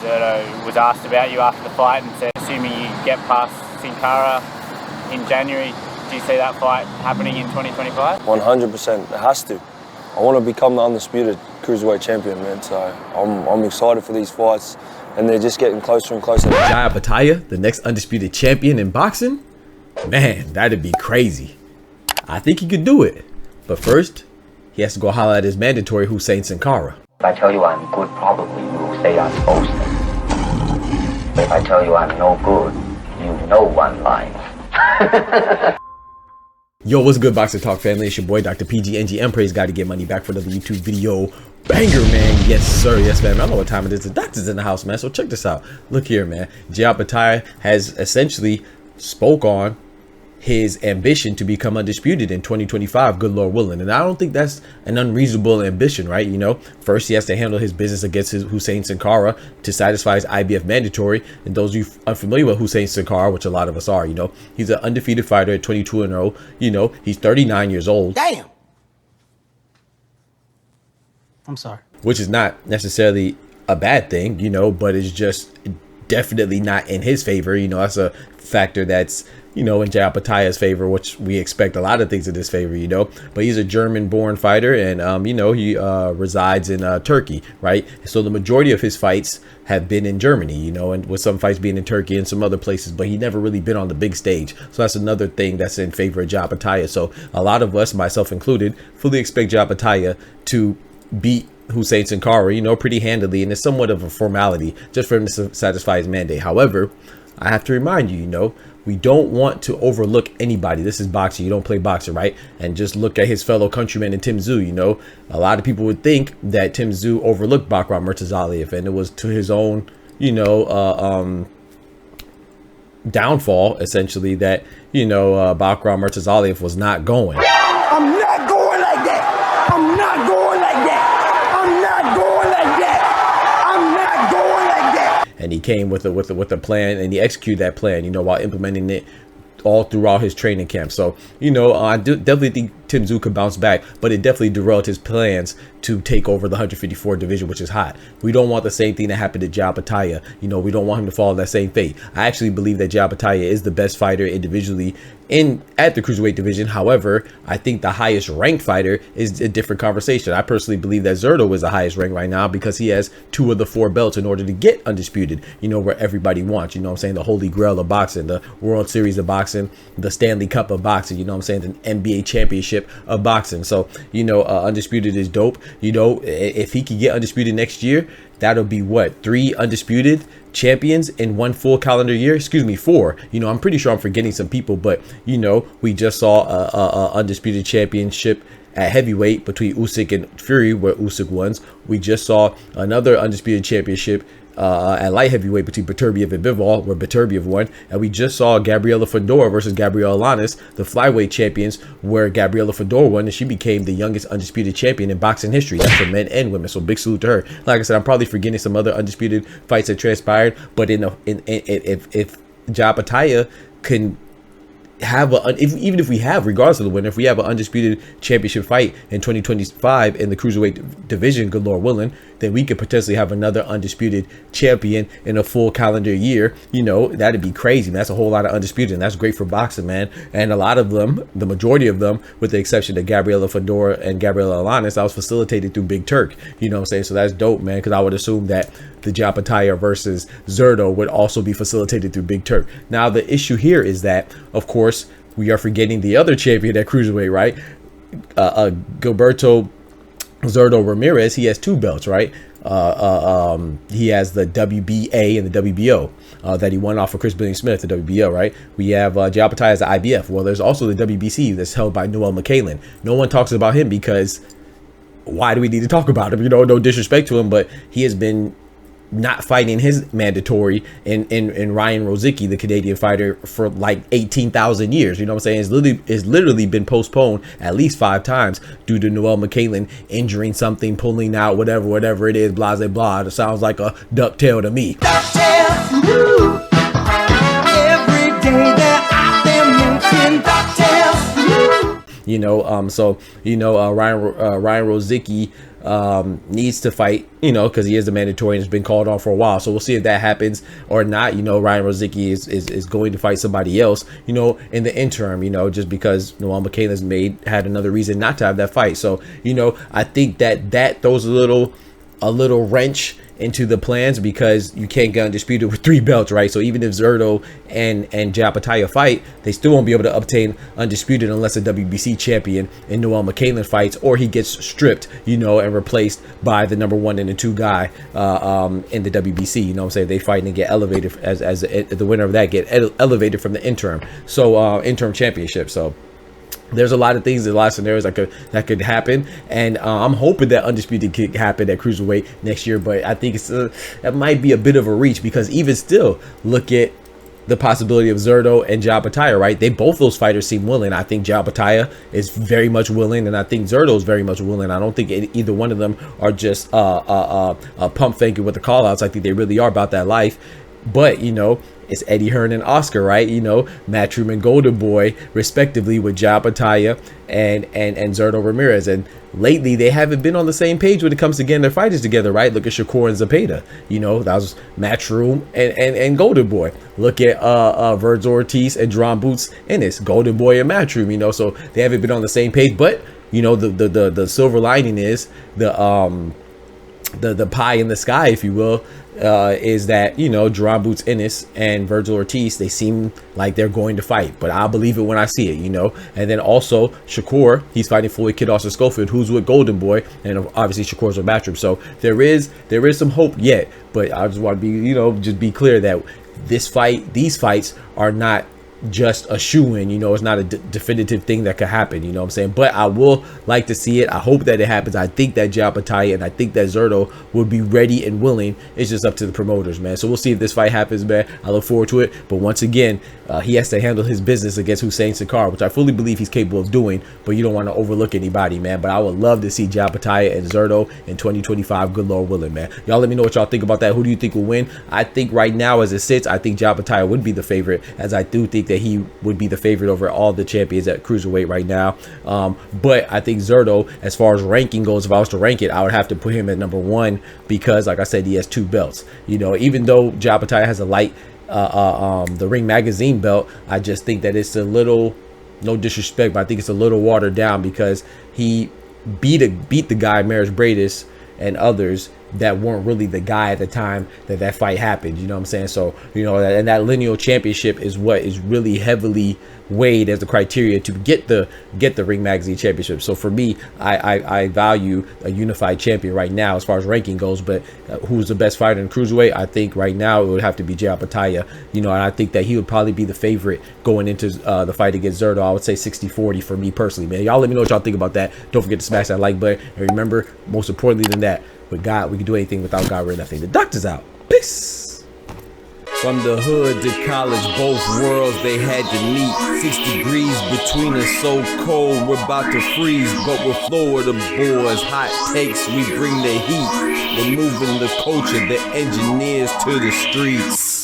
Zurdo was asked about you after the fight and said, assuming you get past Cinkara in January, do you see that fight happening in 2025? 100%, it has to. I want to become the undisputed Cruiserweight champion, man, so I'm excited for these fights, and they're just getting closer and closer. Opetaia, the next undisputed champion in boxing? Man, that'd be crazy. I think he could do it. But first, he has to go holler at his mandatory Huseyin Cinkara. If I tell you I'm good, probably you will say I'm boasting. If I tell you I'm no good, you know one line. Yo, what's good, Boxer Talk family? It's your boy, Dr. PG, NG Emperor's got to get money back for another YouTube video. Banger, man. Yes, sir. Yes, man. I don't know what time it is. The doctor's in the house, man. So check this out. Look here, man. Opetaia has essentially spoke on his ambition to become undisputed in 2025, good Lord willing. And I don't think that's an unreasonable ambition, right? You know, first he has to handle his business against his Huseyin Cinkara to satisfy his IBF mandatory. And those of you unfamiliar with Huseyin Cinkara, which a lot of us are, you know, he's an undefeated fighter at 22-0. You know, he's 39 years old. Damn. I'm sorry. Which is not necessarily a bad thing, you know, but it's just definitely not in his favor. You know, that's a factor that's, you know, in Opetaia's favor, which we expect a lot of things in his favor, you know. But he's a German-born fighter, and you know, he resides in Turkey, right? So the majority of his fights have been in Germany, you know, and with some fights being in Turkey and some other places, but he never really been on the big stage. So that's another thing that's in favor of Opetaia. So a lot of us, myself included, fully expect Opetaia to beat Huseyin Cinkara, you know, pretty handily, and it's somewhat of a formality just for him to satisfy his mandate. However, I have to remind you, you know, we don't want to overlook anybody. This is boxing. You don't play boxing, right? And just look at his fellow countryman in Tim Tszyu. You know, a lot of people would think that Tim Tszyu overlooked Bakram Murtazaliev, and it was to his own, you know, downfall, essentially, that, you know, Bakram Murtazaliev was not going. I'm not going like that. I'm not going like that. I'm not going like that. I'm not going like that. And he came with a plan, and he executed that plan, you know, while implementing it all throughout his training camp. So, you know, I definitely think Tim Tszyu could bounce back, but it definitely derailed his plans to take over the 154 division, which is hot. We don't want the same thing that happened to Opetaia. You know, we don't want him to fall in that same fate. I actually believe that Opetaia is the best fighter individually at the Cruiserweight division. However, I think the highest ranked fighter is a different conversation. I personally believe that Zurdo is the highest ranked right now because he has 2 of the 4 belts in order to get undisputed, you know, where everybody wants, you know what I'm saying, the holy grail of boxing, the World Series of boxing, the Stanley Cup of boxing, you know what I'm saying, the NBA championship of boxing. So, you know, undisputed is dope. You know, if he could get undisputed next year, that'll be what, 3 undisputed champions in 1 full calendar year? Excuse me, 4. You know, I'm pretty sure I'm forgetting some people, but you know, we just saw a undisputed championship at heavyweight between Usyk and Fury, where Usyk won. We just saw another undisputed championship at light heavyweight between Beterbiev and Bivol, where Beterbiev won. And we just saw Gabriela Fedor versus Gabriela Lanis, the flyweight champions, where Gabriela Fedor won, and she became the youngest undisputed champion in boxing history. That's for men and women. So big salute to her. Like I said, I'm probably forgetting some other undisputed fights that transpired, but if Opetaia can have even if we have, regardless of the winner, if we have an undisputed championship fight in 2025 in the Cruiserweight division, good Lord willing, then we could potentially have another undisputed champion in a full calendar year. You know, that'd be crazy, man. That's a whole lot of undisputed, and that's great for boxing, man. And a lot of them, the majority of them, with the exception of Gabriela Fedor and Gabriela Lanis, I was facilitated through Big Turk, you know what I'm saying? So that's dope, man, because I would assume that the Opetaia versus Zurdo would also be facilitated through Big Turk. Now, the issue here is that, of course, we are forgetting the other champion at Cruiserweight, right? Gilberto Zurdo Ramirez. He has 2 belts, right? He has the WBA and the WBO that he won off of Chris Billion Smith, the WBO, right? We have Opetaia as the IBF. Well, there's also the WBC that's held by Noel McCallan. No one talks about him because why do we need to talk about him? You know, no disrespect to him, but he has been not fighting his mandatory in Ryan Rozicki, the Canadian fighter, for like 18,000 years. You know what I'm saying? It's literally been postponed at least 5 times due to Noel McCallan injuring something, pulling out, whatever it is, blah, blah, blah. It sounds like a ducktail to me. DuckTales, you. Every day that I've been making DuckTales, you. you know. So you know, Ryan Rozicki needs to fight, you know, because he is the mandatory and has been called on for a while. So we'll see if that happens or not. You know, Ryan Rozicki is going to fight somebody else, you know, in the interim, you know, just because Noel McCallan's had another reason not to have that fight. So, you know, I think that throws a little wrench into the plans, because you can't get Undisputed with 3 belts, right? So even if Zurdo and Opetaia fight, they still won't be able to obtain Undisputed unless a WBC champion in Noel McCallan fights, or he gets stripped, you know, and replaced by the number 1 and the 2 guy in the WBC. You know what I'm saying? They fight and get elevated as the winner of that get elevated from the interim championship. So there's a lot of things, a lot of scenarios that could happen, and I'm hoping that Undisputed could happen at Cruiserweight next year. But I think that might be a bit of a reach, because even still, look at the possibility of Zurdo and Opetaia, right? Both those fighters seem willing. I think Opetaia is very much willing, and I think Zurdo is very much willing. I don't think either one of them are just pump faking with the call outs. I think they really are about that life. But, you know, it's Eddie Hearn and Oscar, right? You know, Matchroom and Golden Boy, respectively, with Opetaia and Zurdo Ramirez. And lately, they haven't been on the same page when it comes to getting their fighters together, right? Look at Shakur and Zepeda. You know, that was Matchroom and Golden Boy. Look at Virgil Ortiz and Drum Boots Ennis, Golden Boy and Matchroom. You know, so they haven't been on the same page. But, you know, the silver lining is the pie in the sky, if you will, is that, you know, Drum Boots Ennis and Virgil Ortiz, they seem like they're going to fight, but I'll believe it when I see it, you know. And then also Shakur, he's fighting Floyd Kid Austin Schofield, who's with Golden Boy, and obviously Shakur's with Matchroom. So there is some hope yet, but I just want to be, you know, just be clear that these fights are not just a shoe-in, you know. It's not a definitive thing that could happen, you know what I'm saying? But I will like to see it. I hope that it happens. I think that Opetaia and I think that Zurdo would be ready and willing. It's just up to the promoters, man. So we'll see if this fight happens, man. I look forward to it. But once again, he has to handle his business against Huseyin Cinkara, which I fully believe he's capable of doing, but you don't want to overlook anybody, man. But I would love to see Opetaia and Zurdo in 2025, good Lord willing, man. Y'all let me know what y'all think about that. Who do you think will win? I think right now, as it sits, I think Opetaia would be the favorite, as I do think that he would be the favorite over all the champions at Cruiserweight right now. But I think Zurdo, as far as ranking goes, if I was to rank it, I would have to put him at number 1, because like I said, he has 2 belts. You know, even though Opetaia has a light the Ring Magazine belt, I just think that it's a little, no disrespect, but I think it's a little watered down, because he beat the guy Maris Bradis and others that weren't really the guy at the time that fight happened, you know what I'm saying? So, you know, and that lineal championship is what is really heavily weighed as the criteria to get the Ring Magazine championship. So for me, I value a unified champion right now as far as ranking goes. But who's the best fighter in Cruiserweight? I think right now it would have to be Opetaia, you know, and I think that he would probably be the favorite going into the fight against Zurdo. I would say 60-40 for me personally, man. Y'all let me know what y'all think about that. Don't forget to smash that like button, and remember, most importantly than that, with God, we can do anything. Without God, we're nothing. The doctor's out. Peace. From the hood to college, both worlds they had to meet. 6 degrees between us, so cold, we're about to freeze. But we're Florida boys, hot takes, we bring the heat. We're moving the culture, the engineers to the streets.